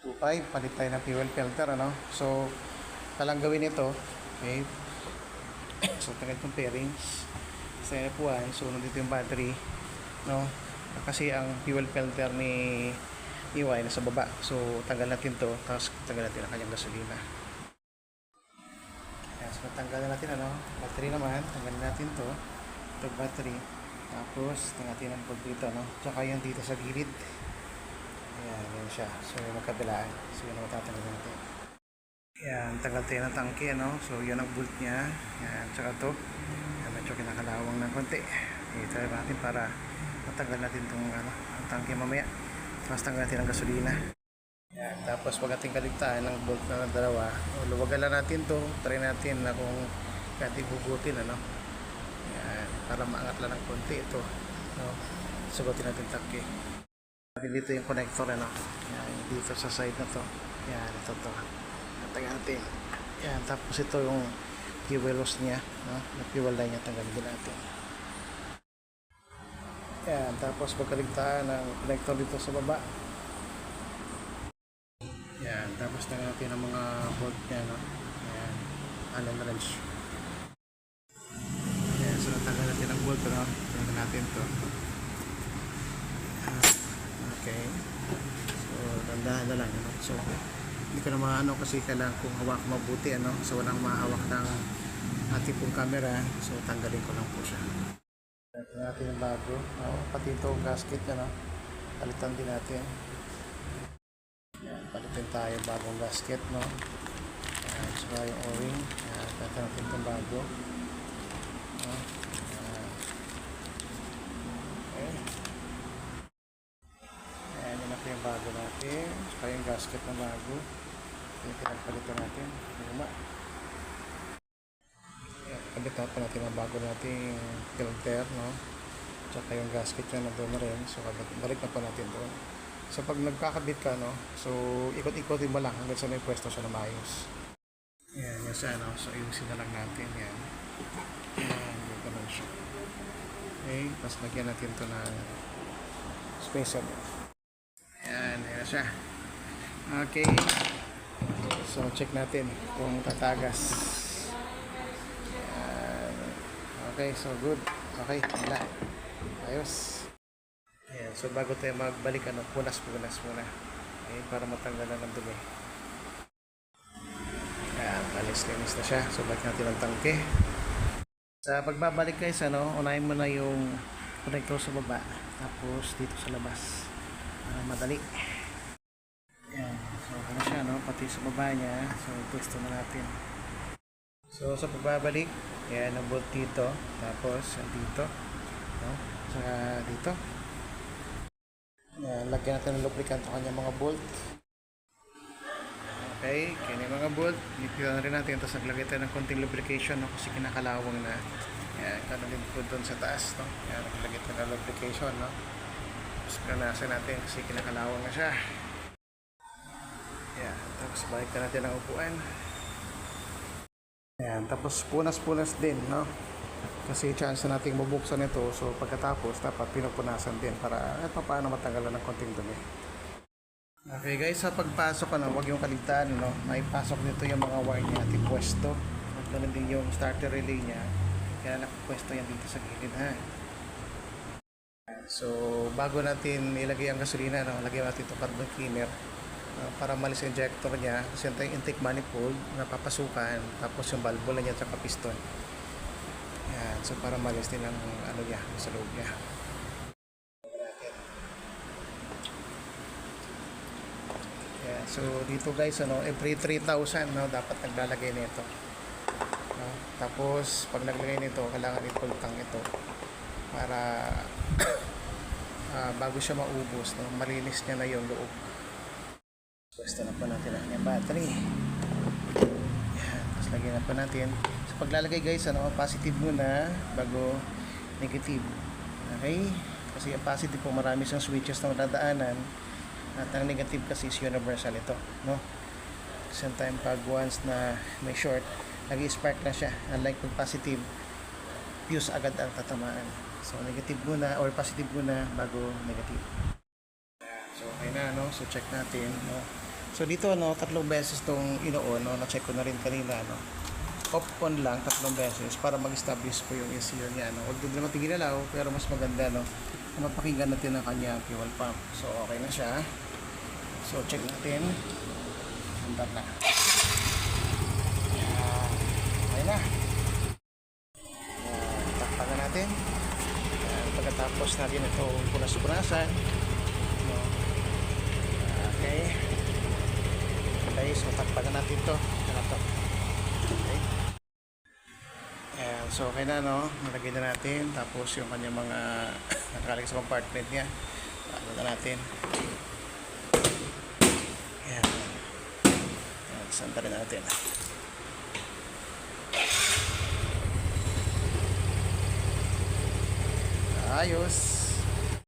2.5, palit tayo ng fuel filter, ano. So talang gawin ito, okay. So tagad yung pairings sa F1, so nandito yung battery, no, kasi ang fuel filter ni EY nasa baba, so tanggal natin to, tapos tanggal natin ang kanyang gasolina. Yan, so tanggal natin, ano, battery naman, tanggalin natin to, ito battery, tapos tanggalin ang plug dito, no, tsaka yung dito sa gilid. Ayan, yan siya, so yung magkabilaan, so yun ang matatanggal natin. Yan, tanggal tayo ng tangke, no, so yun ang bolt nya. Yan, tsaka to, yan, medyo kinakalawang ng konti. Ito natin para matanggal natin itong ang tangke mamaya, tapos tanggal natin ang gasolina. Yan, tapos pag ating kaligtaan ng bolt na dalawa, luwagan lang natin to, try natin na kung ating bubutin, ano. Yan, para maangat lang ng konti ito, no, sugutin natin tangke. Dito yung connector, ano. Yan, dito sa side na to. Yan, ito to. Tanggal natin. Yan, tapos ito yung fuel hose nya, no, na fuel line nya, tanggalin din natin. Yan, tapos pagkaligtaan ng connector dito sa baba. Yan, tapos tanggal natin ang mga bolt nya, no. Yan, allen wrench. Yan, so natanggal natin ang bolt, no. Tanggal natin to. Okay, so dandahan na lang, no? So hindi ko na maano kasi kailangan kong hawak mabuti, ano, so walang mahawak ng ating pong camera, so tanggalin ko lang po siya. Ito natin yung bago, pati ito gasket, ano, palitan din natin. Yan, palitan tayo bagong gasket, no. Yan, saka yung o-ring, yan, palitan natin itong bago, no? Yan. Okay. Yan, yun na yung bago natin, saka yung gasket na bago. Yung pinagpalitan natin, luma. Palitan pa natin ang bago nating filter, no? Tsaka yung gasket na nandun na rin, so balik na pa natin doon. So pag nagkakabit ka, no, so ikot-ikotin mo lang hanggang sa may pwesto siya na maayos. Yan, yan siya, no? So ayusin na lang natin, yan. Yan, dito lang siya. Okay, tapos lagyan natin ito na spacer. Yan, yan siya. Okay. So check natin kung tatagas. Okay, so good. Okay, wala. Ayos. Ayan, so bago tayo magbalik, ano, punas muna. Okay, para matanggalan ng dumi. Ayan, alis-linis na siya. So balik natin ang tangke. Sa pagbabalik guys, ano, unahin mo na yung connector sa baba, tapos dito sa labas. Madali. Ayan, so ano siya, no, pati sa baba niya. So pwesto na natin. So sa pagbabalik, yan ang bolt dito, tapos dito, no, saka dito. Yan, lagyan natin ng lubricant sa kanyang mga bolt. Okay, kaya yung mga bolt, nipila na rin natin, tapos naglagay tayo ng konting lubrication, no, kasi kinakalawang na. Yan, kanan din po doon sa taas, no. Yan, naglagay tayo ng lubrication, no. Tapos kanasan natin kasi kinakalawang na siya. Yan, tapos balik na natin ang upuan. Ayan, tapos punas-punas din, no? Kasi chance na nating mabuksan ito, so pagkatapos dapat pinupunasan din para at paano matanggalan ng konting dumi. Okay guys, sa pagpasok, ano, huwag yung kaligtaan, no? May pasok nito yung mga wire niya at pwesto. At ganoon din yung starter relay niya, kaya nakapwesto yan dito sa gilid, ha? So bago natin ilagay ang gasolina, no, lagyan natin itong carbon cleaner. Para malis yung injector niya, kasi yung intake manifold na papasukan, tapos yung valve niya at piston. Yan, so para malis din ang ano niya sa loob niya. Yan, so dito guys, ano, every 3,000, no, dapat naglalagay nito, no? Tapos pag naglagay nito, kailangan i-full tank ito para bago siya maubos, no, malinis niya na yung loob. Pwesto na po natin ang yung battery. Yan, tapos lagyan na po natin. So paglalagay guys, ano, positive muna bago negative. Okay? Kasi ang positive po, marami siyang switches na madadaanan, at ang negative kasi is universal ito, no? Same time pag once na may short, nag-spark na siya. Unlike pag positive, fuse agad ang tatamaan. So negative muna or positive muna bago negative. So okay na, no? So check natin, no? So dito ano, 3 beses tong ino-on, no? Na-check ko na rin kanina, no? Off on lang 3 beses para mag-establish po yung ECU niya, no? Although di naman tigilalaw, pero mas maganda, no? Na mapakinggan natin ang kanyang fuel pump. So okay na siya. So check natin. Andar na. Yan. Okay na. Yan. Takpan na natin. Yan. Pagkatapos natin ito punas-punasan. No? Okay. Okay, so takpan na natin ito. Okay. Ayan, so okay na, no? Nalagay na natin. Tapos yung kanyang mga nakalagay sa compartment niya. Takpan na natin. Ayan. Ayan, santa rin natin. Ayos.